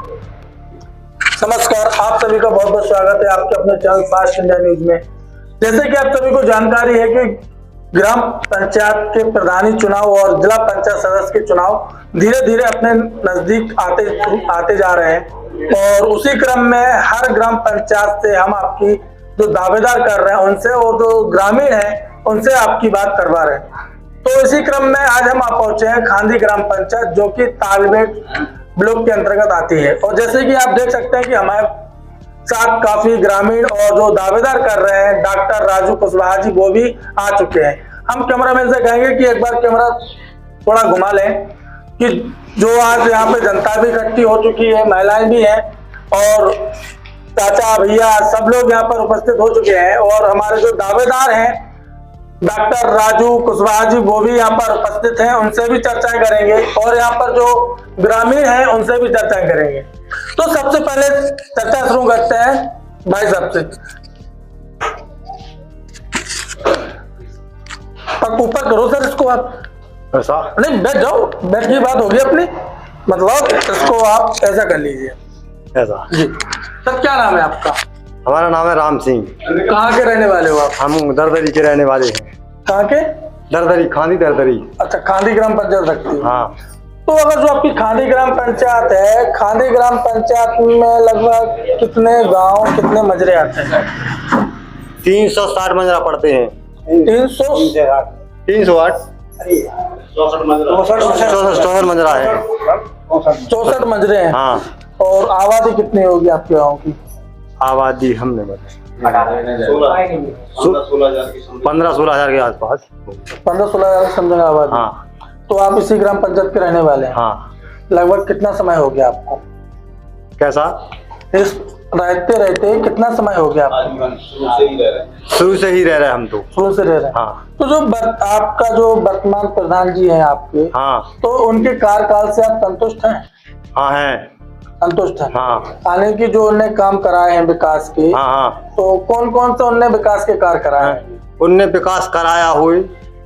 नमस्कार, आप सभी का बहुत बहुत स्वागत है आपके अपने चैनल फास्ट इंडिया न्यूज में। जैसे कि आप सभी को जानकारी है कि ग्राम पंचायत के प्रधानी चुनाव और जिला पंचायत सदस्य के चुनाव धीरे धीरे अपने नजदीक आते जा रहे हैं और उसी क्रम में हर ग्राम पंचायत से हम आपकी जो दावेदार कर रहे हैं उनसे और जो ग्रामीण है उनसे आपकी बात करवा रहे हैं। तो इसी क्रम में आज हम आप पहुंचे हैं खांदी ग्राम पंचायत जो कि तालबेट ब्लॉक के अंतर्गत आती है। और जैसे कि आप देख सकते हैं कि हमारे साथ काफी ग्रामीण और जो दावेदार कर रहे हैं डॉक्टर राजू कुशवाहा जी वो भी आ चुके हैं। हम कैमरामैन से कहेंगे कि एक बार कैमरा थोड़ा घुमा लें कि जो आज यहाँ पे जनता भी इकट्ठी हो चुकी है, महिलाएं भी हैं और चाचा भैया सब लोग यहाँ पर उपस्थित हो चुके हैं और हमारे जो दावेदार हैं डॉक्टर राजू कुशवाहा जी वो भी यहाँ पर उपस्थित हैं, उनसे भी चर्चाएं करेंगे और यहाँ पर जो ग्रामीण हैं उनसे भी चर्चाएं करेंगे। तो सबसे पहले चर्चा शुरू करते हैं भाई साहब से। ऊपर करो सर इसको आप, ऐसा नहीं बैठ जाओ, बैठ की बात होगी अपनी, मतलब इसको आप ऐसा कर लीजिए ऐसा। जी सर, क्या नाम है आपका? हमारा नाम है राम सिंह। कहाँ के रहने वाले हो आप? हम दरदरी के रहने वाले हैं। कहाँ के? दरदरी, खांदी दरदरी। अच्छा, खांदी ग्राम पंचायत रखती है। हाँ। तो अगर जो आपकी खांदी ग्राम पंचायत है, खांदी ग्राम पंचायत में लगभग कितने गांव कितने मजरे आते हैं? 360 मजरा पड़ते हैं। 308 64 मजरा है। 64 मजरे हैं। हाँ। और आबादी कितनी होगी आपके गाँव की? आबादी हमने बताई 15-16 हजार के आसपास। 15-16 हजार समझेंगे आबादी। हाँ। तो आप इसी ग्राम पंचायत के रहने वाले हैं? हाँ। लगभग कितना समय हो गया आपको कैसा? इस रहते रहते कितना समय हो गया आपको? शुरू से ही रह रहे हम तो। शुरू से रह रहे हैं। हाँ। तो जो आपका जो वर्तमान प्रधान जी हैं आपके, हाँ। तो उनके कार्यकाल से आप संतुष्ट हैं? हाँ है। संतुष्ट है। हाँ। आने की जो उनने काम कराए हैं विकास के, हाँ हाँ। तो कौन कौन से उनने विकास के कार्य कराए हैं? उनने विकास कराया हो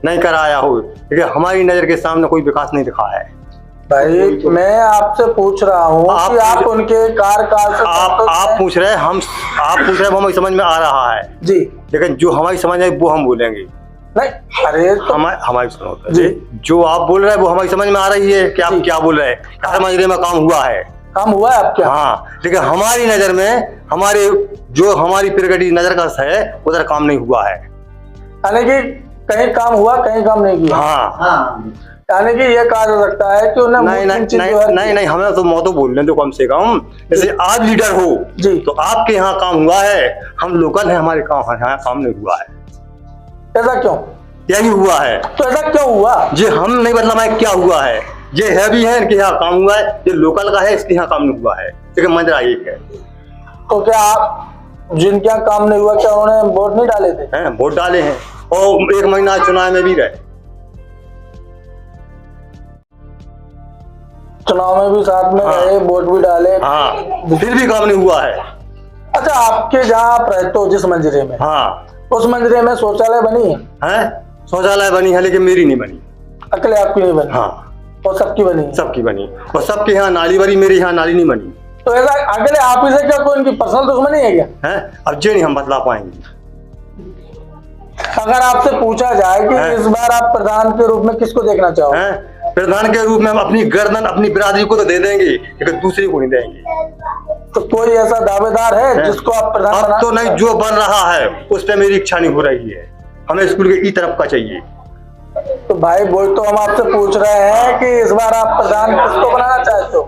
नहीं कराया हो, लेकिन हमारी नजर के सामने कोई विकास नहीं दिखाया है। भाई मैं आपसे पूछ रहा हूँ कि आप उनके कार्यकाल से आप पूछ रहे हैं, आप पूछ रहे हैं, वो हमारी समझ में आ रहा है जी, लेकिन जो हमारी समझ है वो हम बोलेंगे। नहीं अरे तो हमारी सुनो जी, जो आप बोल रहे हैं वो हमारी समझ में आ रही है कि आप क्या बोल रहे हैं। हर मजरे में काम हुआ है। काम हुआ है आपके? हाँ, लेकिन हमारी नजर में हमारी प्रगति नजर का है उधर काम नहीं हुआ है। यानी कि कहीं काम हुआ कहीं काम नहीं किया। हाँ। यानी कि ये कहा जा सकता है कि उन्हें नहीं हमें तो मौत बोल रहे तो कम से कम जैसे आप लीडर हो जी, तो आपके यहाँ काम हुआ है, हम लोकल है, हमारे यहाँ काम नहीं हुआ है। ऐसा क्यों? यही हुआ है। तो ऐसा क्यों हुआ? जी हम नहीं बदला क्या हुआ है, ये है भी है इनके यहाँ काम हुआ है, ये लोकल का है इसके यहाँ काम नहीं हुआ है, लेकिन मंजरा एक है। तो क्या आप जिनके यहाँ काम नहीं हुआ क्या उन्होंने वोट नहीं डाले थे? हैं, वोट डाले हैं और 1 महीना चुनाव में भी रहे, चुनाव में भी साथ में रहे, वोट भी डाले। हाँ, फिर भी काम नहीं हुआ है। अच्छा, आपके जहाँ आप रहते हो जिस मंजरे में, हाँ, उस मंजरे में शौचालय बनी है? शौचालय बनी है लेकिन मेरी नहीं बनी। अकेले आपकी नहीं बनी? हाँ। और सबकी बनी है? सबकी बनी और सबके यहाँ नाली बनी, मेरे यहाँ नाली नहीं बनी। तो ऐसा अकेले आप ही से क्या कोई इनकी पर्सनल दुश्मनी है क्या? अब जो नहीं हम बतला पाएंगे। अगर आपसे पूछा जाए कि इस बार आप प्रधान के रूप में किसको देखना चाहोगे? प्रधान के रूप में हम अपनी गर्दन अपनी बिरादरी को तो दे देंगे लेकिन दूसरे को नहीं देंगे। तो कोई ऐसा दावेदार है जिसको आप प्रधान अब तो नहीं, जो बन रहा है उस पर मेरी इच्छा नहीं हो रही है, हमें स्कूल के ई तरफ का चाहिए। तो भाई बोल, तो हम आपसे पूछ रहे हैं कि इस बार आप प्रधान किसको बनाना चाहते हो?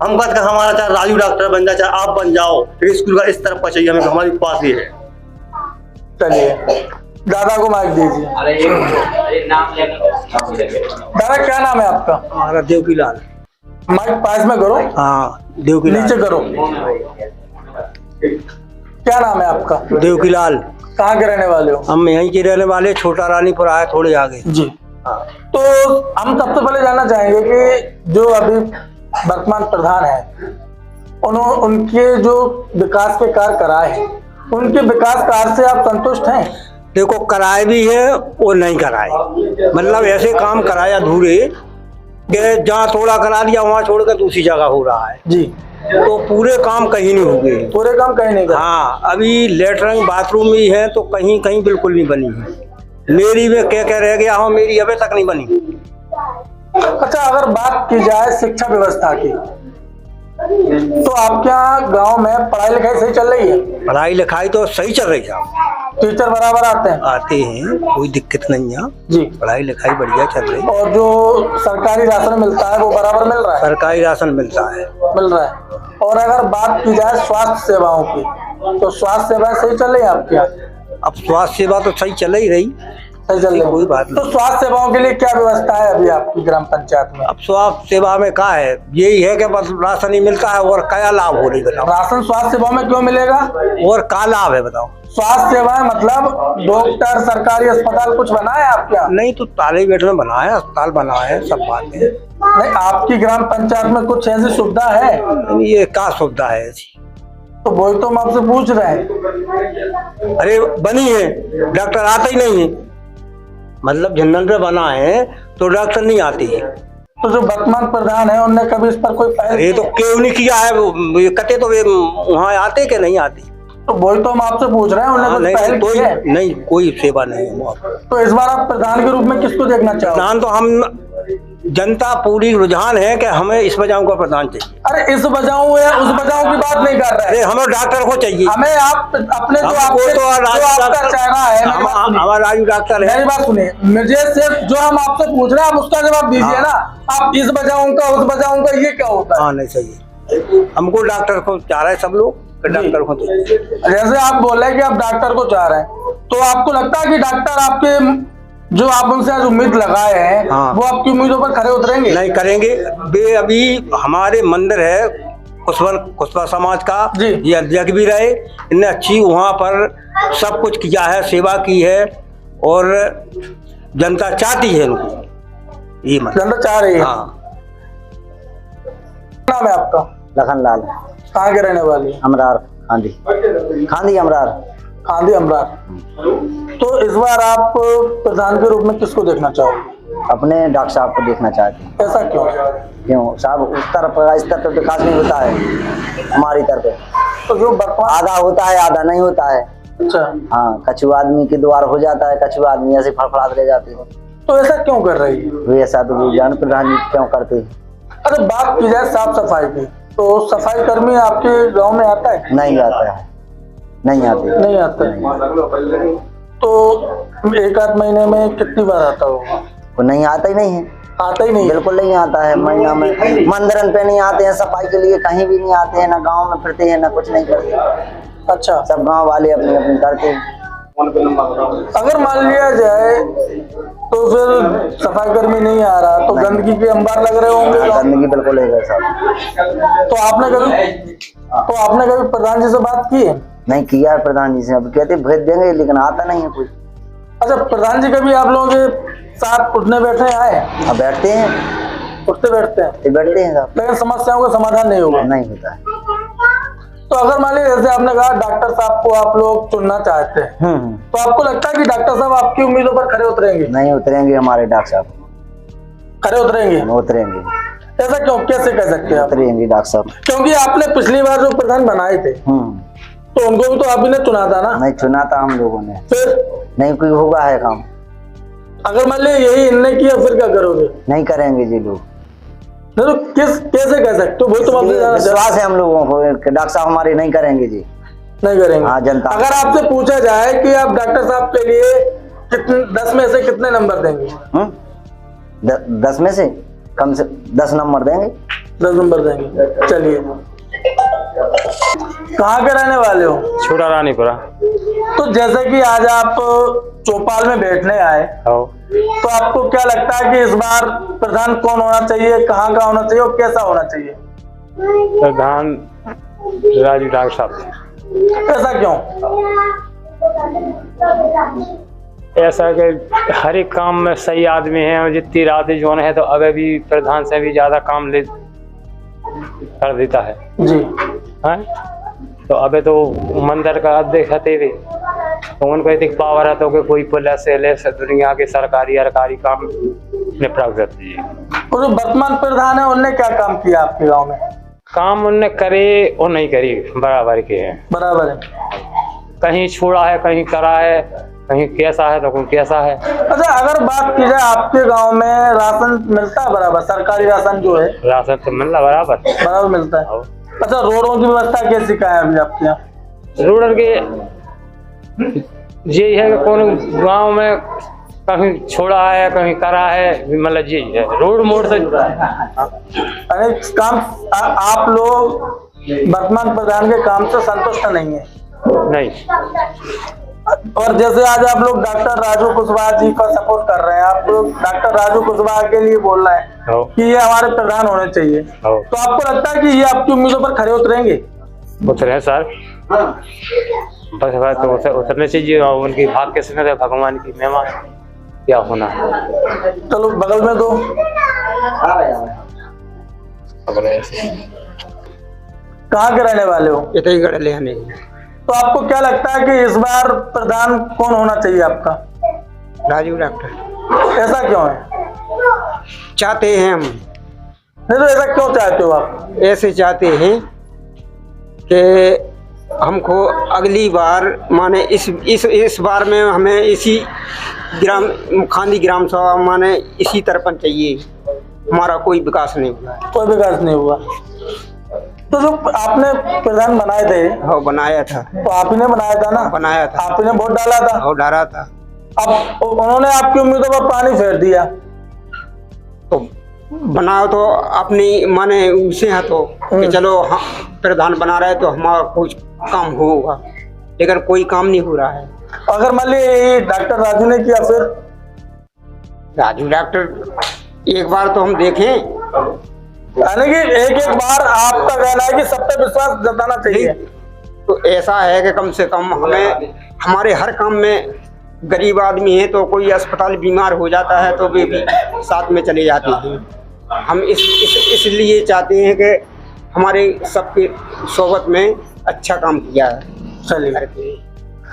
हम कहते हैं हमारा चाहे राजू डॉक्टर बन जाए चाहे आप बन जाओ, लेकिन स्कूल का इस तरफ का चाहिए हमें, हमारे पास ही है। चलिए दादा को माइक दीजिए। दादा क्या नाम है आपका? हमारा देवकीलाल। माइक पास में करो। हाँ, देवकीलाल। नीचे करो। क्या नाम है आपका? देवकीलाल। कहाँ के रहने वाले हो? हम यहीं के रहने वाले, छोटा रानीपुर आया थोड़े आगे जी। तो हम सबसे पहले जानना चाहेंगे कि जो अभी वर्तमान प्रधान है उनके जो विकास के कार्य कराए हैं, उनके विकास कार्य से आप संतुष्ट हैं? देखो, कराए भी है और नहीं कराए, मतलब ऐसे काम कराए अधूरे कि जहाँ थोड़ा करा दिया वहाँ छोड़ कर दूसरी जगह हो रहा है, जी, तो पूरे काम कहीं नहीं हो गए। पूरे काम कहीं नहीं कर। हाँ, अभी लेटरिन बाथरूम भी है तो कहीं कहीं बिल्कुल नहीं बनी है। मेरी में क्या रह गया हूँ, मेरी अभी तक नहीं बनी। अच्छा, अगर बात की जाए शिक्षा व्यवस्था की, तो आपके यहाँ गांव में पढ़ाई लिखाई सही चल रही है? पढ़ाई लिखाई तो सही चल रही है, टीचर बराबर आते हैं? आते हैं, कोई दिक्कत नहीं है जी। पढ़ाई लिखाई बढ़िया चल रही है। और जो सरकारी राशन मिलता है वो बराबर मिल रहा है? सरकारी राशन मिलता है। मिल रहा है। और अगर बात की जाए स्वास्थ्य सेवाओं की, तो स्वास्थ्य सेवाएं सही चल रही है आपके यहाँ? अब स्वास्थ्य सेवा तो सही चल ही रही, सही चल रही है, कोई बात तो नहीं। स्वास्थ्य सेवाओं के लिए क्या व्यवस्था है अभी आपकी ग्राम पंचायत में? अब स्वास्थ्य सेवा में क्या है, यही है कि बस राशन ही मिलता है, और क्या लाभ हो रही बताओ? राशन स्वास्थ्य सेवाओं में क्यों मिलेगा? और क्या लाभ है बताओ? स्वास्थ्य सेवाएं मतलब डॉक्टर, सरकारी अस्पताल कुछ बना है आपके यहाँ? नहीं, तो तालीबेट में बना है, अस्पताल बना है, सब बात है। नहीं, आपकी ग्राम पंचायत में कुछ ऐसी सुविधा है? ये क्या सुविधा है ऐसी? तो वही तो हम आपसे पूछ रहे हैं। अरे बनी है, डॉक्टर आता ही नहीं है, मतलब जनरल पे बना है तो डॉक्टर नहीं आती है। तो जो वर्तमान प्रधान है उनने कभी इस पर कोई पहल? अरे तो क्यों नहीं किया है, ये कहते तो वे वहाँ आते कि नहीं आती? तो वही तो हम आपसे पूछ रहे हैं, उन्होंने कुछ नहीं, पहल की है? नहीं, कोई सेवा नहीं है वहाँ। तो इस बार आप प्रधान के रूप में किसको देखना चाहोगे? प्रधान तो हम जनता पूरी रुझान है कि हमें इस बजाओं का प्रधान चाहिए। अरे इस बजाऊं या उस बजाऊं की बात नहीं कर रहे अरे हैं, हमें डॉक्टर को चाहिए। हमें आप अपने जो हमको आपके तो जो आपका चेहरा है, मेरी बात सुनिए। हमारा राजू डॉक्टर है। मेरी बात सुनिए, मुझे सिर्फ जो हम आपसे पूछ रहे हैं आप उसका जवाब दीजिए ना। आप इस बजाऊं का उस बजाऊं का ये क्या होता है? हाँ, नहीं सही है, हमको डॉक्टर को चाह रहे हैं सब लोग कि डॉक्टर को चाहिए। जैसे आप बोल रहे हैं कि आप डॉक्टर को चाह रहे हैं, तो आपको लगता है कि डॉक्टर आपके जो आप उनसे आज उम्मीद लगाए हैं, हाँ। वो आपकी उम्मीदों पर खरे उतरेंगे? नहीं करेंगे वे। अभी हमारे मंदिर है कुशवा समाज का, जी। ये अध्यक्ष भी रहे, इन्हें अच्छी वहाँ पर सब कुछ किया है, सेवा की है, और जनता चाहती है इनको, ये मतलब। जनता चाह रही है। हाँ। नाम है आपका? लखन लाल, कहाँ के रहने वाली है? अमरार खांदी, खांदी अमरार। खांदी अमरार। तो इस बार आप प्रधान के रूप में किसको देखना चाहोगे? अपने डॉक्टर साहब को देखना चाहते हैं। ऐसा क्यों? क्यों साहब, उस तरफ इस तरफ विकास नहीं होता है हमारी तरफ, तो जो वर्तमान, आधा होता है आधा नहीं होता है। अच्छा, हाँ, कछु आदमी के द्वार हो जाता है, कछु आदमी ऐसे फड़फड़ाते रह जाते हैं। तो ऐसा क्यों कर रही है? वे ऐसा तो जान प्रधान जी क्यों करते हैं? अरे बात की जाए साफ सफाई की, तो सफाई कर्मी आपके गांव में आता है? नहीं आता है, नहीं आते। नहीं आता है। तो एक आध महीने में कितनी बार आता होगा? वो नहीं आता ही नहीं है, आता ही नहीं है। बिल्कुल नहीं आता है। महीना में मंदिरन पे नहीं आते हैं, सफाई के लिए कहीं भी नहीं आते हैं, ना गांव में फिरते हैं, ना कुछ नहीं करते। अच्छा, सब गांव वाले अपनी अपनी करते हैं। अगर मान लिया जाए तो फिर सफाई कर्मी नहीं आ रहा, तो गंदगी के अंबार लग रहे होंगे गाँव में। गंदगी बिल्कुल है साहब। तो आपने कभी प्रधान जी से बात की है? नहीं किया है प्रधान जी से, अब कहते भेज देंगे लेकिन आता नहीं है कुछ। अच्छा, प्रधान जी कभी आप लोगों के साथ उठने बैठने आए? अब बैठते हैं, उठते बैठते हैं, तो बैठते हैं साहब, लेकिन समस्याओं का समाधान नहीं होगा। नहीं होता है। तो अगर मान लीजिए जैसे आपने कहा डॉक्टर साहब को आप लोग चुनना चाहते हैं, तो आपको लगता है कि डॉक्टर साहब आपकी उम्मीदों पर खरे उतरेंगे? नहीं उतरेंगे हमारे डॉक्टर साहब, खरे उतरेंगे? उतरेंगे, ऐसा क्यों, कैसे कह सकते हैं आप? उतरेंगे डॉक्टर साहब। क्योंकि आपने पिछली बार जो प्रधान बनाए थे तो उनको भी तो आप ही ने चुना था ना? नहीं चुना था हम लोगों ने, फिर नहीं कोई होगा है काम, अगर मान लीजिए यही इनने किया फिर क्या करोगे? नहीं करेंगे जी लोग। नहीं तो कैसे कह सकते हो? वही तो आपसे जानना चाहते विश्वास है हम लोगों को कि डॉक्टर साहब हमारे नहीं करेंगे जी, नहीं करेंगे। हाँ, जनता। अगर आपसे पूछा जाए कि आप डॉक्टर साहब के लिए कितने 10 में से कितने नंबर देंगे? 10 में से कम से 10 नंबर देंगे। 10 नंबर देंगे। चलिए, कहाँ के रहने वाले हो? छोटा रानीपुरा। तो जैसे कि आज आप चौपाल में बैठने आए, तो आपको क्या लगता है कि इस बार प्रधान कौन होना चाहिए, कहाँ का होना चाहिए और कैसा होना चाहिए? प्रधान राजू डॉक्टर साहब। ऐसा क्यों? ऐसा कि हर एक काम में सही आदमी है, जितनी रातें जोन है तो अबे भी प्रधान से भी ज्यादा काम ले कर देता है जी। हैं? तो अबे तो मंदिर का अध्यक्ष हते भी तो उनको इतनी पावर है तो कि कोई पुलिस एलिस दुनिया के सरकारी काम निपटा दीजिए। और जो वर्तमान प्रधान है उनने क्या काम किया आपके गांव में? काम उनने करे और नहीं करी बराबर के हैं। बराबर है। कहीं छोड़ा है, कहीं करा है, कहीं कैसा है तो कहीं कैसा है। अच्छा, अगर बात की जाए आपके गांव में राशन मिलता है बराबर? सरकारी राशन जो है राशन तो मिल रहा बराबर बराबर मिलता है। अच्छा, रोडों की व्यवस्था कैसी का है अभी आपके यहाँ? रोड के यही है कि कौन गांव में कहीं छोड़ा है, कहीं करा है, मतलब यही है रोड मोड़ से जुड़ा है। अनेक काम आप लोग वर्तमान प्रधान के काम से संतुष्ट नहीं है? नहीं। और जैसे आज आप लोग डॉक्टर राजू कुशवाहा जी का सपोर्ट कर रहे हैं, आप लोग डॉक्टर राजू कुशवाहा के लिए बोल रहे हैं कि ये हमारे प्रधान होने चाहिए, तो आपको लगता है कि ये आपकी उम्मीदों पर खरे उतरेंगे? उतरे सर, बस तो उतरने चाहिए। उनकी भाग किसने है, भगवान की महिमा है, क्या होना है। चलो बगल में दो। कहाँ के रहने वाले हो? इतईगढ़ ले आने। तो आपको क्या लगता है कि इस बार प्रधान कौन होना चाहिए आपका? राजू डॉक्टर। ऐसा क्यों है? चाहते हैं हम। नहीं तो ऐसा क्यों चाहते हो आप? ऐसे चाहते हैं कि हमको अगली बार माने इस बार में हमें इसी खांदी ग्राम सभा माने इसी तरफन चाहिए। हमारा कोई विकास नहीं हुआ है। कोई विकास नहीं हुआ। तो जो आपने प्रधान बनाए थे, हाँ बनाया था। तो आप ही ने बनाया था ना? बनाया था। आप ही ने वोट डाला था। और डाला था। अब उन्होंने आपकी उम्मीदों पर पानी फेर दिया। तो बनाओ तो अपनी माने उसे है तो कि चलो हाँ प्रधान बना रहे तो हमारा कुछ काम होगा, लेकिन कोई काम नहीं हो रहा है। अगर मान लीजिए डॉक्टर राजू ने किया, फिर राजू डॉक्टर एक बार तो हम देखें, यानी कि एक बार आपका कहना है कि सब पे विश्वास जताना चाहिए। तो ऐसा है कि कम से कम हमें हमारे हर काम में गरीब आदमी है तो कोई अस्पताल बीमार हो जाता है तो वे भी साथ में चले जाते हैं। हम इसलिए चाहते हैं कि हमारे सबके सोबत में अच्छा काम किया है। चलिए,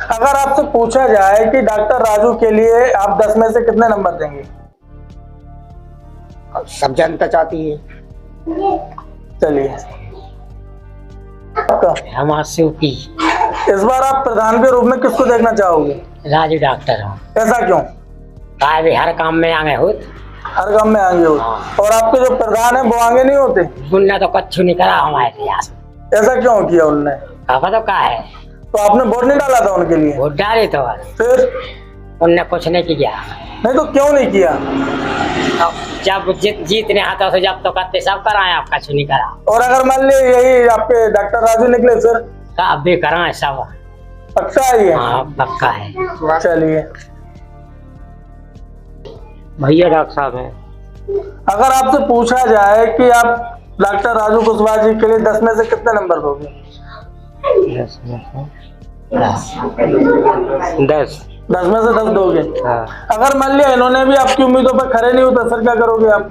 अगर आपसे पूछा जाए कि डॉक्टर राजू के लिए आप 10 में से कितने नंबर देंगे? सब जनता चाहती है। चलिए, हम की इस बार आप प्रधान के रूप में किसको देखना चाहोगे? राजू डॉक्टर हूँ। ऐसा क्यों? भी हर काम में आगे हो, हर काम में आगे हो। और आपके जो प्रधान है वो आगे नहीं होते? उनने तो कुछ नहीं करा हमारे इतिहास। ऐसा क्यों किया उनने? तो क्या है, तो आपने वोट नहीं डाला था उनके लिए? वोट डाले तो फिर उनने कुछ नहीं किया। नहीं तो क्यों नहीं किया? तो जब जीतने हाथों से जब तो करते सब कराए, आपका कुछ नहीं करा। और अगर मान ली यही आपके डॉक्टर राजू निकले फिर? अब भी कराए सब। पक्का है ये? हाँ पक्का है। चलिए, भैया डॉक्टर साहब हैं। अगर आपसे पूछा जाए कि आप डॉक्टर राजू कुशवाहा जी के लिए 10 में से कितने नंबर दोगे? 10 में से 10 दोगे? हाँ। अगर मान लिया इन्होंने भी आपकी उम्मीदों पर खरे नहीं उतरे, सर क्या करोगे आप?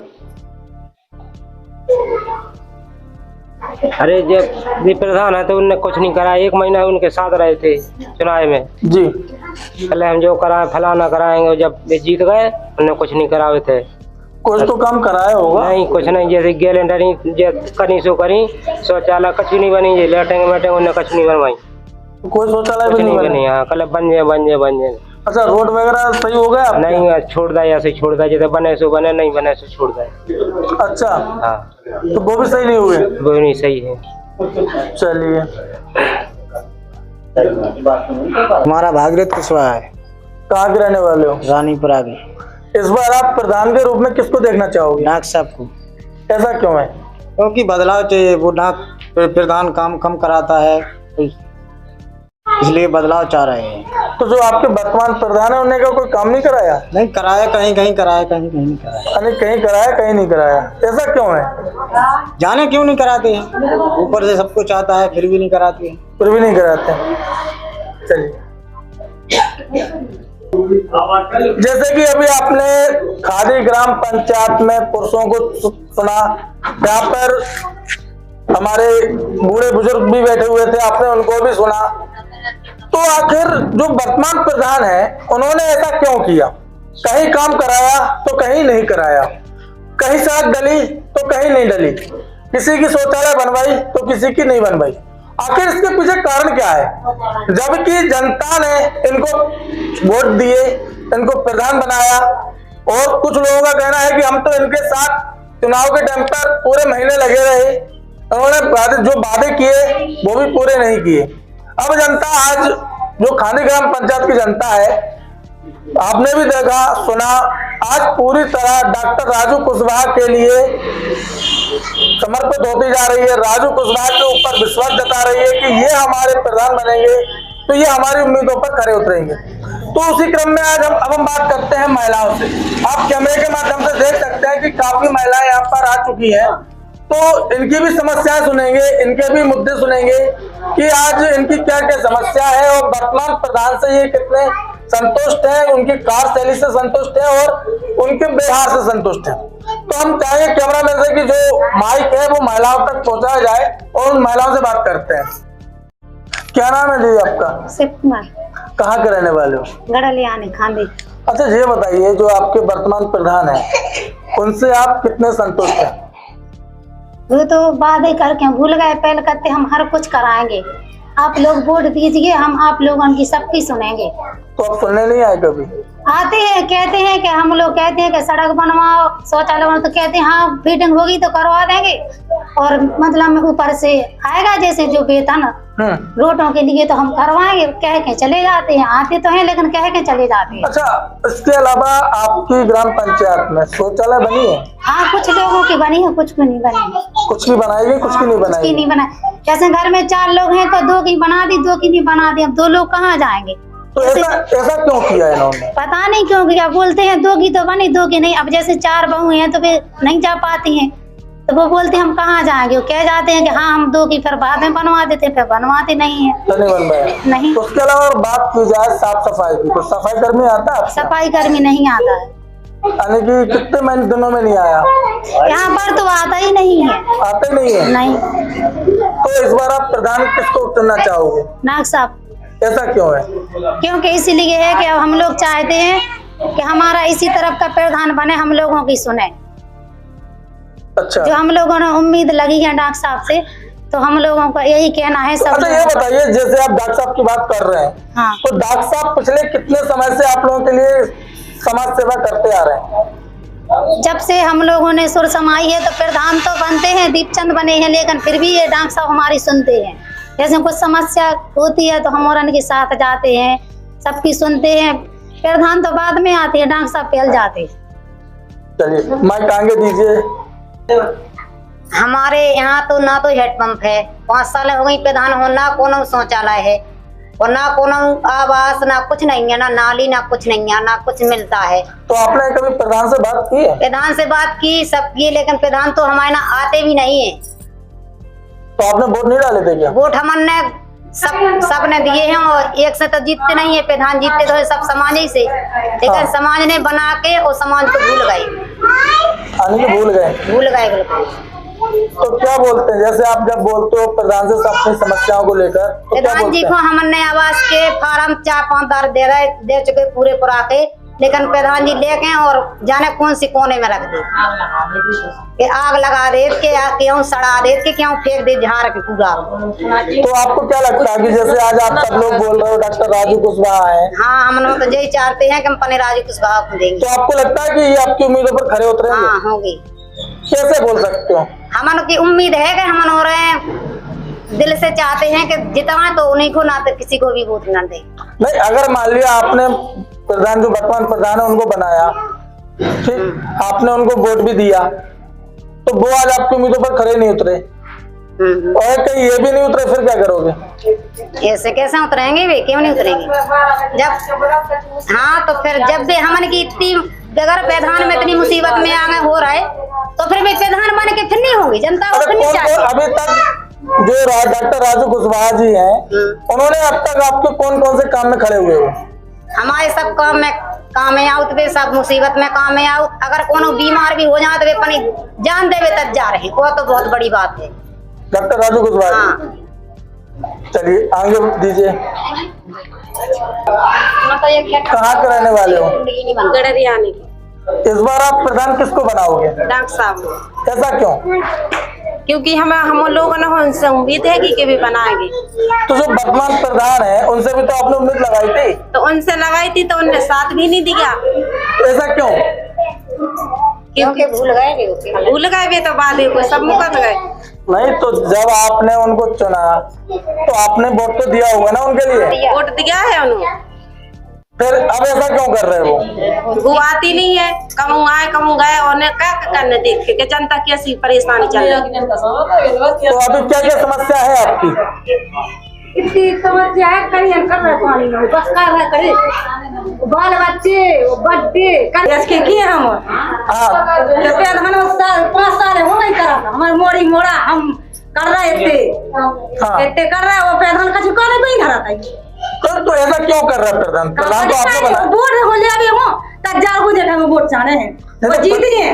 अरे जब ये प्रधान है तो उनने कुछ नहीं करा। 1 महीना उनके साथ रहे थे चुनाव में जी। पहले हम जो कराए फलाना कराएंगे, जब वे जीत गए उन्होंने कुछ नहीं कराए थे। कुछ तो काम कराया होगा? नहीं कुछ नहीं, जैसे गैलेंडरी करी सो करी, शौचालय कछ नहीं बनी, जे लेटेंगे बैठेंगे उन्हें कछ नहीं बनवाई, कोई शौचालय भी नहीं बनी। हाँ कल बन जाए। अच्छा, रोड वगैरह सही हो गया? नहीं छोड़ दिया, ऐसे छोड़ दिया, जैसे बने सो बने, नहीं बने सो छोड़ दिया। अच्छा, हाँ तो वो भी सही नहीं हुए? वो नहीं सही है। चलिए, हमारा भागीरथ कुशवाहा है। कहाँ के रहने वाले हो? रानीपुरा की। इस बार आप प्रधान के रूप में किसको देखना चाहोगे? नाग साहब को। ऐसा क्यों है? क्योंकि बदलाव चाहिए। वो नाग प्रधान काम कम कराता है, इसलिए बदलाव चाह रहे हैं। तो जो आपके वर्तमान प्रधान है उन्होंने का कोई काम नहीं कराया? नहीं कराया, कहीं कहीं कराया, कहीं कहीं नहीं कराया। यानी कहीं कराया कहीं नहीं कराया, ऐसा क्यों है? जाने क्यों नहीं कराते हैं, ऊपर से सब कुछ आता है फिर भी नहीं कराते हैं। फिर भी नहीं कराते। चलिए, जैसे कि अभी आपने खादी ग्राम पंचायत में पुरुषों को सुना, यहाँ पर हमारे बूढ़े बुजुर्ग भी बैठे हुए थे, आपने उनको भी सुना। तो आखिर जो वर्तमान प्रधान है उन्होंने ऐसा क्यों किया? कहीं काम कराया तो कहीं नहीं कराया, कहीं सड़क डली तो कहीं नहीं डली, किसी की शौचालय बनवाई तो किसी की नहीं बनवाई। आखिर इसके पीछे कारण क्या है? जबकि जनता ने इनको वोट दिए, इनको प्रधान बनाया, और कुछ लोगों का कहना है कि हम तो इनके साथ चुनाव के टाइम पर पूरे महीने लगे रहे, उन्होंने जो वादे किए वो भी पूरे नहीं किए। अब जनता आज जो खानी ग्राम पंचायत की जनता है, आपने भी देखा सुना, आज पूरी तरह डॉक्टर राजू कुशवाहा के लिए समर्पित होती जा रही है। राजू कुशवाहा के ऊपर विश्वास जता रही है कि ये हमारे प्रधान बनेंगे तो ये हमारी उम्मीदों पर खरे उतरेंगे। तो उसी क्रम में आज हम बात करते हैं महिलाओं से। आप कैमरे के माध्यम से देख सकते हैं कि काफी महिलाएं यहाँ पर आ चुकी हैं, तो इनकी भी समस्याएं सुनेंगे, इनके भी मुद्दे सुनेंगे कि आज इनकी क्या क्या समस्या है और वर्तमान प्रधान से ये कितने संतुष्ट है, उनकी कार्यशैली से संतुष्ट है और उनके व्यवहार से संतुष्ट है। तो हम चाहेंगे कैमरा मैन से कि जो माइक है वो महिलाओं तक पहुंचाया जाए और उन महिलाओं से बात करते हैं। क्या नाम है जी आपका? शिव कुमार। कहाँ के रहने वाले हो? गड़लियानी खांदी। अच्छा ये बताइए, जो आपके वर्तमान प्रधान है उनसे आप कितने संतुष्ट हैं? वो तो वादे करके भूल गए, पहले कहते हम हर कुछ कराएंगे, आप लोग वोट दीजिए, हम आप लोगों की सबकी सुनेंगे। तो आप सुनने नहीं आए कभी? आते हैं, कहते हैं कि हम लोग कहते हैं कि सड़क बनवाओ, शौचालय बनवाओ, तो कहते हैं हाँ फीटिंग होगी तो करवा देंगे, और मतलब ऊपर से आएगा जैसे जो वेतन रोडों के लिए तो हम करवाएंगे, कह के चले जाते हैं। आते तो हैं लेकिन कह के चले जाते हैं। अच्छा, इसके अलावा आपकी ग्राम पंचायत में शौचालय बनी है? हाँ कुछ लोगों की बनी है, कुछ की नहीं बनी। कुछ की बनाएगी, कुछ की नहीं कुछ की बनाएगी? नहीं बनाई। जैसे घर में 4 लोग हैं तो 2 की बना दी, 2 की नहीं बना दी, अब 2 लोग कहाँ जाएंगे? तो ऐसा क्यों किया इन्होंने? पता नहीं क्यों किया। बोलते हैं 2 की तो बनी, 2 की नहीं। अब जैसे 4 बहू हैं तो वे नहीं जा पाती हैं, तो वो बोलते हैं हम कहाँ जाएंगे। वो कह जाते हैं कि हाँ हम 2 की, फिर बाद में बनवा देते, फिर बनवाते नहीं है। तो नहीं बन पाया? नहीं। तो उसके अलावा बात की जाए साफ सफाई की, तो सफाई कर्मी आता है? सफाई कर्मी नहीं आता है। यानी कि कितने महीने दिनों में नहीं आया? यहाँ पर तो आता ही नहीं है। आते नहीं है? नहीं। तो इस बार आप प्रधान किसको चुनना चाहोगे? नाग साहब। ऐसा क्यों है? क्योंकि इसीलिए है कि अब हम लोग चाहते हैं कि हमारा इसी तरफ का प्रधान बने, हम लोगों की सुने। अच्छा, जो हम लोगों ने उम्मीद लगी है डॉक्टर साहब से, तो हम लोगों का यही कहना है सब। अच्छा ये बताइए, जैसे आप डॉक्टर साहब की बात कर रहे हैं, हाँ। तो डॉक्टर साहब पिछले कितने समय से आप लोगों के लिए समाज सेवा करते आ रहे हैं? जब से हम लोगों ने सुर समाई है तो प्रधान तो बनते हैं, दीपचंद बने हैं, लेकिन फिर भी ये डॉक्टर साहब हमारी सुनते हैं। जैसे कुछ समस्या होती है तो हम उनके साथ जाते हैं, सबकी सुनते हैं। प्रधान तो बाद में आते हैं, डॉक्टर साहब पहल जाते हैं। चलिए माइक आगे दीजिए। हमारे यहाँ तो ना तो हेडपंप है, 5 साल हो गई प्रधान हो, ना कोनो शौचालय है और ना कोनो आवास, ना कुछ नहीं है, ना नाली, ना कुछ नहीं है, ना कुछ मिलता है। तो आपने कभी प्रधान से बात की है? प्रधान से बात की, सब की, लेकिन प्रधान तो हमारे यहाँ आते भी नहीं है। तो आपने वोट नहीं डाले थे क्या? वोट हमने सब ने दिए हैं और एक से तो जीतते नहीं है। प्रधान जीतते तो है सब समाज ही से, लेकिन समाज ने बना के और समाज को भूल गए। भूल गए बिल्कुल। तो क्या बोलते हैं, जैसे आप जब बोलते हो प्रधान से अपनी समस्याओं को लेकर, तो क्या प्रधान जी बोलते को हैं? हमने आवास के फार्म 4-5 बार दे चुके पूरे पूरा के, लेकिन प्रधान जी लेके और जाने कौन सी कोने में रख दे के आग लगा दे के, क्यों सड़ा दे के, क्यों फेंक दे झाड़ के पूरा। तो आपको क्या लगता है कि जैसे आज आप सब लोग बोल रहे हो डॉक्टर राजू कुशवाहा है? हाँ, हम लोग तो यही चाहते हैं कि हम अपने राजू कुशवाहा को देंगे। तो आपको लगता है कि ये आपकी उम्मीदों पर खरे उतरेंगे? हाँ होगी। कैसे बोल सकते हो? हमन की उम्मीद है कि हम हो रहे हैं, दिल से चाहते हैं कि जितना तो उन्हीं को, ना तो किसी को भी वोट न दे। नहीं, अगर मान लिया आपने प्रधान जो वर्तमान प्रधान है उनको बनाया, ठीक, आपने उनको वोट भी दिया, तो वो आज आपकी उम्मीदों पर खरे नहीं उतरे और कहीं ये भी नहीं उतरे, फिर क्या करोगे? ऐसे कैसे उतरेंगे वे, क्यों नहीं उतरेंगे? जब हाँ तो फिर जब भी हमन की इतनी बगैर प्रधान में इतनी मुसीबत में आगे हो रहा है, तो फिर वे प्रधान बन के फिर नहीं होंगी जनता को, फिर नहीं चाहिए। अभी तक जो डॉक्टर राजू कुशवाहा जी हैं, उन्होंने अब तक आपके कौन कौन से काम में खड़े हुए हो? हमारे सब काम में आउत वे, सब मुसीबत में काम में आउत। अगर कोनो बीमार भी हो जाए तो वे अपनी जान देवे तक जा रहे, वो तो बहुत बड़ी बात है। डॉक्टर राजू कुशवाहा। हाँ। चलिए आगे दीजिए। कहाँ के रहने वाले हो? गड़रियानी की इस बार आप प्रधान किसको बनाओगे? डॉक्टर साहब, ऐसा क्यों? क्योंकि हम लोगों ने उनसे उम्मीद है कि भी बनाएंगे। तो जो वर्तमान प्रधान है उनसे भी तो आपने उम्मीद लगाई थी। तो उनसे लगाई थी तो उनने साथ भी नहीं दिया। ऐसा क्यों? क्योंकि भूल गए भी तो बाद में सब मुकर गए। नहीं तो जब आपने उनको चुना तो आपने वोट तो दिया होगा ना उनके लिए? वोट दिया है उन्होंने, फिर अब ऐसा क्यों कर रहे हो? वो आती नहीं है, कम गए और क्या करने देख के जनता की ऐसी परेशानी चल रही। तो अभी क्या क्या समस्या है आपकी? इतनी समस्या है, कहीं हम कर रहे पानी में बस कर रहे करे बाल बच्चे बर्थडे कर किए हम। हाँ तो प्रधान 5 साल हो नहीं करा था, हमारे मोड़ी मोड़ा हम कर रहे थे, इतने कर रहे वो प्रधान का चुकाने पे ही धरा था। तो ऐसा क्यों कर रहा है प्रधान? प्रधान तो आपने बनाया। वोट हो लिया हो तब जाओ देखा हम वोट चाहने हैं वो जीत गए।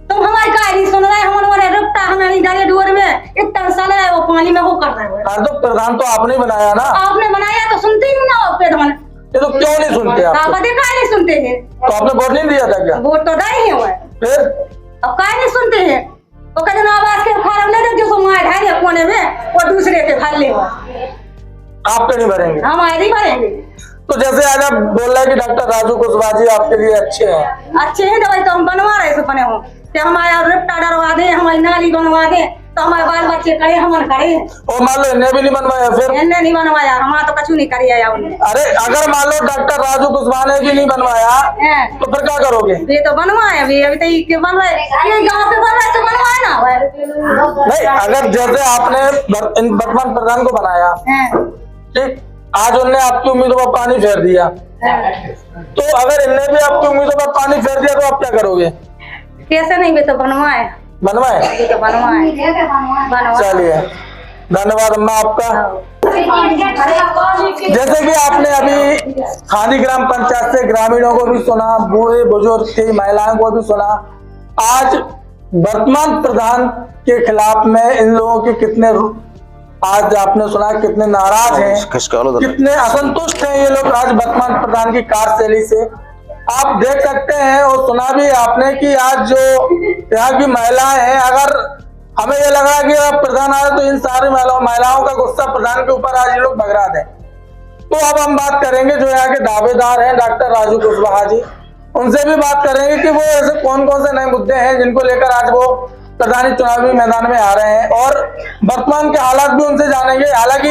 तुम हमारी का नहीं सुन रहे, हमारे रुकता हमें नहीं डाले डोर में इतना साल है वो पानी में वो कर रहे हो। हाँ तो प्रधान तो आपने बनाया ना? आपने बनाया तो सुनते ही ना हो प्रधान। ये तो क्यों नहीं सुनते आप? आप देखा नहीं सुनते हैं तो आपने वोट नहीं दिया था क्या? वोट तो दे ही हुआ फिर अब का नहीं सुनते हैं। वो कहते ना आवाज के फार्म ले दे जो समाज है कोने में और दूसरे के भर ले आप क्यों नहीं भरेंगे? हम नहीं भरेंगे। तो जैसे आज आप बोल रहे हैं कि डॉक्टर राजू कुशवाहा जी आपके लिए अच्छे हैं। अच्छे हैं दवाई तो हम बनवा रहे बने हो कि हमारा रिप्टा डरवा दे, हमारी नाली बनवा दे तो हमारे बाल बच्चे करे हमारे करे। और मान लो इन्हें भी नहीं बनवाया फिर? इन्हें नहीं बनवाया, हमारा तो कछु नहीं करिए। अरे अगर मान लो डॉक्टर राजू कुशवाहा ने भी नहीं बनवाया तो फिर क्या करोगे? ये तो बनवाए अभी तो ये बन रहे यहाँ पे बन रहे तो बनवाए ना। नहीं अगर जैसे आपने वर्तमान प्रधान को बनाया ठीक, आज उनने आपकी उम्मीदों पर पानी फेर दिया, तो अगर इनने भी आपकी उम्मीदों पर पानी फेर दिया तो आप क्या करोगे? कैसे नहीं भी तो बनवाए तो बनवाए। चलिए धन्यवाद अम्मा आपका। जैसे कि आपने अभी खादी ग्राम पंचायत से ग्रामीणों को भी सुना, बूढ़े बुजुर्ग की महिलाओं को भी सुना। आज वर्तमान प्रधान के खिलाफ में इन लोगों के कितने आज आपने सुना कितने नाराज हैं, कितने असंतुष्ट हैं ये लोग आज वर्तमान प्रधान की कार्यशैली से। आप देख सकते हैं और सुना भी आपने कि आज जो यहाँ की महिलाएं हैं, अगर हमें ये लगा कि अब प्रधान आए तो इन सारी महिलाओं का गुस्सा प्रधान के ऊपर आज ये लोग भगरा दें। तो अब हम बात करेंगे जो यहाँ के दावेदार हैं डॉक्टर राजू कुशवाहा जी, उनसे भी बात करेंगे कि वो ऐसे कौन कौन से नए मुद्दे हैं जिनको लेकर आज वो प्रधानी चुनावी मैदान में आ रहे हैं, और वर्तमान के हालात भी उनसे जानेंगे। हालांकि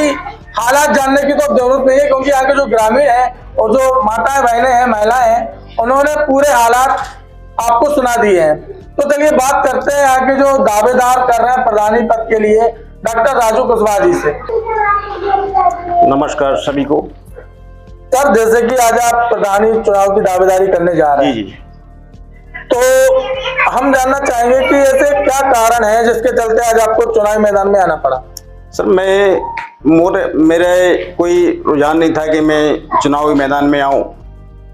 हालात जानने की तो जरूरत नहीं है क्योंकि यहाँ के जो ग्रामीण हैं और जो माताएं बहनें हैं महिलाएं हैं उन्होंने पूरे हालात आपको सुना दिए हैं। तो चलिए बात करते हैं यहाँ के जो दावेदार कर रहे हैं प्रधानी पद के लिए डॉक्टर राजू कुशवाहा जी से। नमस्कार सभी को। सर जैसे कि आज आप प्रधानी चुनाव की दावेदारी करने जा रहे हैं, तो हम जानना चाहेंगे कि ऐसे क्या कारण है जिसके चलते आज आपको चुनावी मैदान में आना पड़ा? सर मेरे कोई रुझान नहीं था कि मैं चुनावी मैदान में आऊं,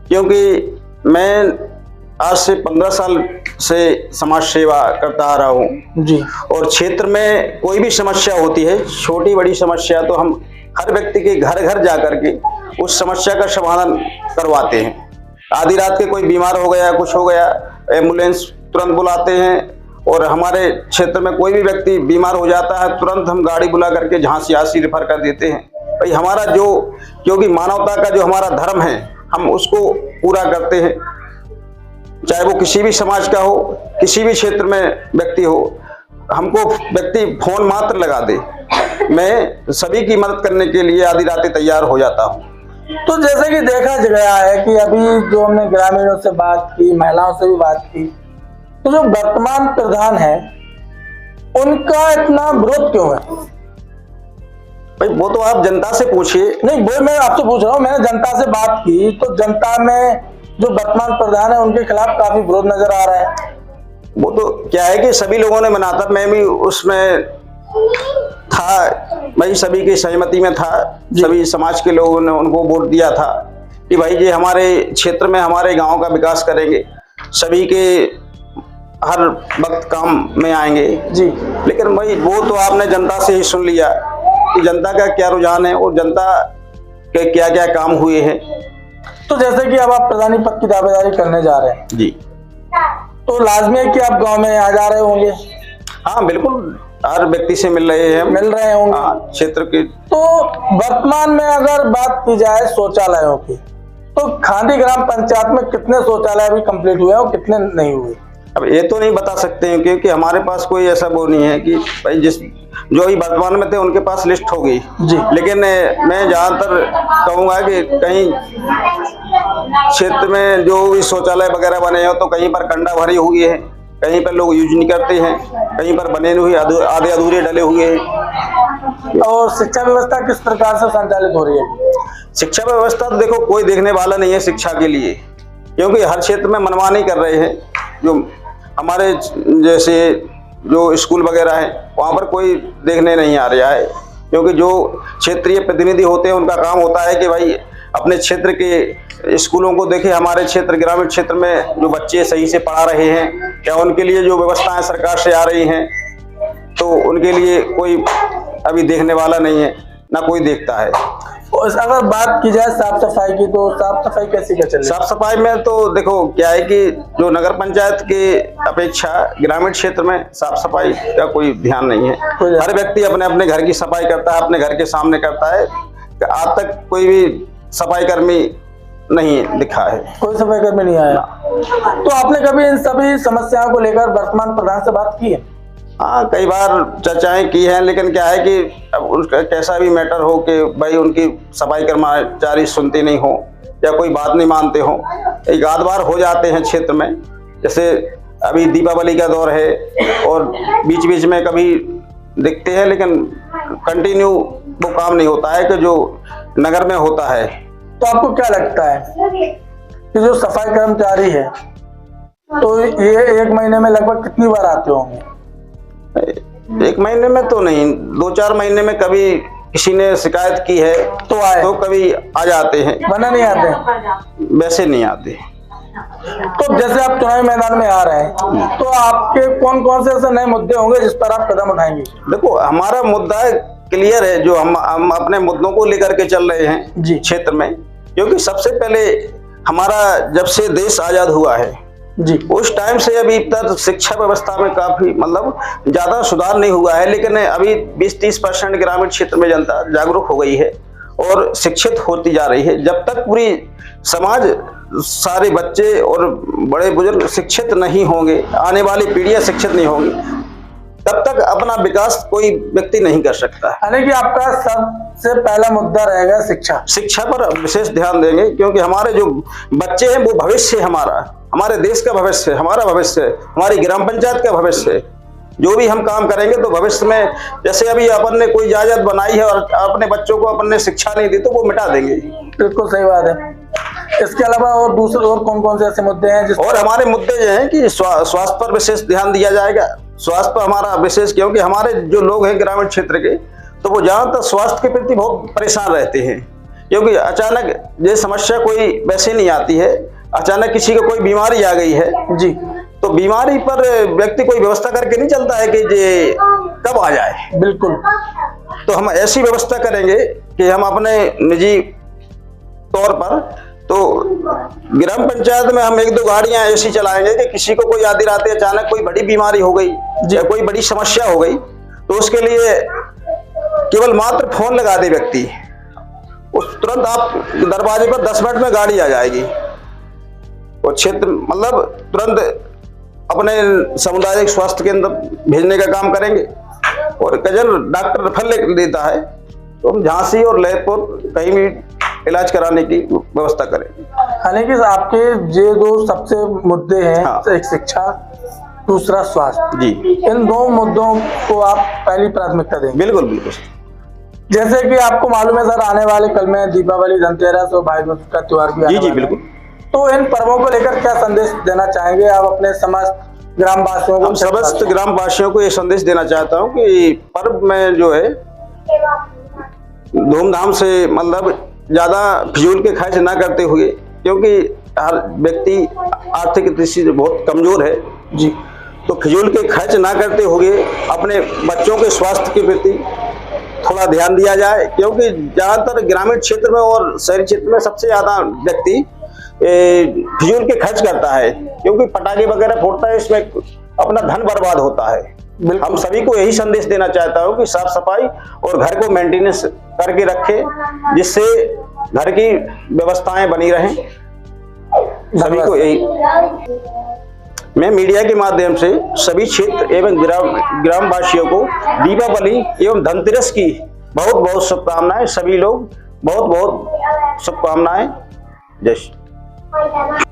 क्योंकि मैं आज से 15 साल से समाज सेवा करता आ रहा हूं जी। और क्षेत्र में कोई भी समस्या होती है, छोटी बड़ी समस्या, तो हम हर व्यक्ति के घर घर जा करके उस समस्या का समाधान करवाते हैं। आधी रात के कोई बीमार हो गया, कुछ हो गया, एम्बुलेंस तुरंत बुलाते हैं, और हमारे क्षेत्र में कोई भी व्यक्ति बीमार हो जाता है तुरंत हम गाड़ी बुला करके झांसी आसी रेफर कर देते हैं। भाई हमारा जो, क्योंकि मानवता का जो हमारा धर्म है हम उसको पूरा करते हैं, चाहे वो किसी भी समाज का हो, किसी भी क्षेत्र में व्यक्ति हो। हमको व्यक्ति फोन मात्र लगा दे, मैं सभी की मदद करने के लिए आधी रातें तैयार हो जाता हूँ। तो जैसे कि देखा गया है कि अभी जो हमने ग्रामीणों से बात की, महिलाओं से भी बात की, तो जो वर्तमान प्रधान है उनका इतना विरोध क्यों है? भाई वो तो आप जनता से पूछिए। नहीं वो मैं आपसे पूछ रहा हूँ, मैंने जनता से बात की तो जनता में जो वर्तमान प्रधान है उनके खिलाफ काफी विरोध नजर आ रहा है। वो तो क्या है कि सभी लोगों ने मना था, मैं भी उसमें था, भाई सभी की सहमति में था, सभी समाज के लोगों ने उनको वोट दिया था कि भाई ये हमारे क्षेत्र में हमारे गांव का विकास करेंगे, सभी के हर वक्त काम में आएंगे जी। लेकिन भाई वो तो आपने जनता से ही सुन लिया कि जनता का क्या रुझान है और जनता के क्या क्या काम हुए हैं। तो जैसे कि अब आप प्रधानी पद की दावेदारी करने जा रहे हैं जी, तो लाजमी है कि आप गांव में आ जा रहे होंगे, हाँ बिल्कुल, हर व्यक्ति से मिल रहे हैं, मिल रहे होंगे। हाँ, क्षेत्र के। तो वर्तमान में अगर बात की जाए शौचालयों की, तो खांडी ग्राम पंचायत में कितने शौचालय अभी कंप्लीट हुए और कितने नहीं हुए? अब ये तो नहीं बता सकते हैं क्योंकि हमारे पास कोई ऐसा वो नहीं है कि भाई जो ही वर्तमान में थे उनके पास लिस्ट हो गई जी। लेकिन मैं ज्यादातर कहूंगा कि कहीं क्षेत्र में जो भी शौचालय वगैरह बने हो तो कहीं पर कंडा भरी हुई है, कहीं पर लोग यूज नहीं करते हैं, कहीं पर बने हुए आधे अधूरे डले हुए हैं। और शिक्षा व्यवस्था किस प्रकार से संचालित हो रही है? शिक्षा व्यवस्था तो देखो कोई देखने वाला नहीं है शिक्षा के लिए, क्योंकि हर क्षेत्र में मनमानी कर रहे हैं। जो हमारे जैसे जो स्कूल वगैरह है वहाँ पर कोई देखने नहीं आ रहा है, क्योंकि जो क्षेत्रीय प्रतिनिधि होते हैं उनका काम होता है कि भाई अपने क्षेत्र के स्कूलों को देखें। हमारे क्षेत्र ग्रामीण क्षेत्र में जो बच्चे सही से पढ़ा रहे हैं क्या, उनके लिए जो व्यवस्थाएं सरकार से आ रही हैं तो उनके लिए कोई अभी देखने वाला नहीं है, ना कोई देखता है। और अगर बात की जाए साफ सफाई की, तो साफ सफाई कैसी क्या चल रही है? साफ सफाई में तो देखो क्या है कि जो नगर पंचायत के अपेक्षा ग्रामीण क्षेत्र में साफ सफाई का कोई ध्यान नहीं है। हर व्यक्ति अपने अपने घर की सफाई करता है, अपने घर के सामने करता है। आज तक कोई भी सफाई कर्मी नहीं दिखा है, कोई सफाई कर्मी नहीं आया। तो आपने कभी इन सभी समस्याओं को लेकर वर्तमान प्रधान से बात की है? हाँ, कई बार चर्चाएं की हैं, लेकिन क्या है कि अब उसका कैसा भी मैटर हो कि भाई उनकी सफाई कर्मचारी सुनते नहीं हो या कोई बात नहीं मानते हो, एक आध बार हो जाते हैं क्षेत्र में। जैसे अभी दीपावली का दौर है और बीच बीच में कभी दिखते हैं, लेकिन कंटिन्यू वो काम नहीं होता है कि जो नगर में होता है। तो आपको क्या लगता है कि जो सफाई कर्मचारी है तो ये एक महीने में लगभग कितनी बार आते होंगे? एक महीने में तो नहीं, 2-4 महीने में कभी किसी ने शिकायत की है तो आए, तो कभी आ जाते हैं, वरना नहीं आते, वैसे नहीं आते। तो जैसे आप चुनावी मैदान में आ रहे हैं तो आपके कौन कौन से ऐसे नए मुद्दे होंगे जिस पर आप कदम उठाएंगे? देखो हमारा मुद्दा क्लियर है, जो हम अपने मुद्दों को लेकर के चल रहे हैं जी क्षेत्र में। क्योंकि सबसे पहले हमारा जब से देश आजाद हुआ है जी, उस टाइम से अभी तक शिक्षा व्यवस्था में काफी मतलब ज्यादा सुधार नहीं हुआ है, लेकिन अभी 20-30% ग्रामीण क्षेत्र में जनता जागरूक हो गई है और शिक्षित होती जा रही है। जब तक पूरी समाज, सारे बच्चे और बड़े बुजुर्ग शिक्षित नहीं होंगे, आने वाली पीढ़ियां शिक्षित नहीं होंगी, तब तक अपना विकास कोई व्यक्ति नहीं कर सकता। यानी कि आपका सबसे पहला मुद्दा रहेगा शिक्षा। शिक्षा पर विशेष ध्यान देंगे, क्योंकि हमारे जो बच्चे हैं वो भविष्य है हमारा, हमारे देश का भविष्य, हमारा भविष्य, हमारी ग्राम पंचायत का भविष्य। जो भी हम काम करेंगे तो भविष्य में, जैसे अभी अपन ने कोई इजाजत बनाई है और अपने बच्चों को अपन ने शिक्षा नहीं दी तो वो मिटा देंगे। बिल्कुल सही बात है। इसके अलावा और दूसरे और कौन कौन से ऐसे मुद्दे हैं और हमारे मुद्दे जो हैं कि स्वास्थ्य पर विशेष ध्यान दिया जाएगा। स्वास्थ्य पर हमारा विशेष, क्योंकि हमारे जो लोग हैं ग्रामीण क्षेत्र के तो वो ज्यादातर स्वास्थ्य के प्रति बहुत परेशान रहते हैं, क्योंकि अचानक ये समस्या कोई वैसे नहीं आती है। अचानक किसी को कोई बीमारी आ गई है जी, तो बीमारी पर व्यक्ति कोई व्यवस्था करके नहीं चलता है कि ये कब आ जाए। बिल्कुल। तो हम ऐसी व्यवस्था करेंगे कि हम अपने निजी तौर पर तो ग्राम पंचायत में हम 1-2 गाड़ियां ऐसी चलाएंगे कि किसी को कोई आधी रात अचानक कोई बड़ी बीमारी हो गई या कोई बड़ी समस्या हो गई तो उसके लिए केवल मात्र फोन लगा दे व्यक्ति, उस तुरंत आप दरवाजे पर 10 मिनट में गाड़ी आ जाएगी और क्षेत्र मतलब तुरंत अपने सामुदायिक स्वास्थ्य केंद्र भेजने का काम करेंगे। और कजन डॉक्टर रेफर लिख देता है तो हम झांसी और ललितपुर कहीं भी इलाज कराने की व्यवस्था करेंगे। यानी कि आपके ये 2 सबसे मुद्दे हैं, हाँ। एक शिक्षा, दूसरा स्वास्थ्य जी, इन 2 मुद्दों को आप पहली प्राथमिकता देंगे? बिल्कुल बिल्कुल। जैसे कि आपको मालूम है सर, आने वाले कल में दीपावली, धनतेरस और भाई दूज का त्योहार भी आने जी वाला है। बिल्कुल। तो इन पर्वों को लेकर क्या संदेश देना चाहेंगे आप अपने समस्त ग्रामवासियों को? हम समस्त ग्रामवासियों को ये संदेश देना चाहता हूँ कि पर्व में जो है धूमधाम से मतलब ज्यादा फिजूल के खर्च ना करते हुए, क्योंकि हर व्यक्ति आर्थिक दृष्टि से बहुत कमजोर है जी, तो फिजूल के खर्च ना करते हुए अपने बच्चों के स्वास्थ्य के प्रति थोड़ा ध्यान दिया जाए। क्योंकि ज्यादातर ग्रामीण क्षेत्र में और शहरी क्षेत्र में सबसे ज्यादा व्यक्ति फिजूल के खर्च करता है, क्योंकि पटाखे वगैरह फोड़ता है, इसमें अपना धन बर्बाद होता है। हम सभी को यही संदेश देना चाहता हूँ कि साफ सफाई और घर को मेंटेनेंस करके रखें, जिससे घर की व्यवस्थाएं बनी रहें। सभी को यही मैं मीडिया के माध्यम से सभी क्षेत्र एवं ग्रामवासियों को दीपावली एवं धनतेरस की बहुत बहुत शुभकामनाएं। सभी लोग बहुत बहुत शुभकामनाएं। जय श्री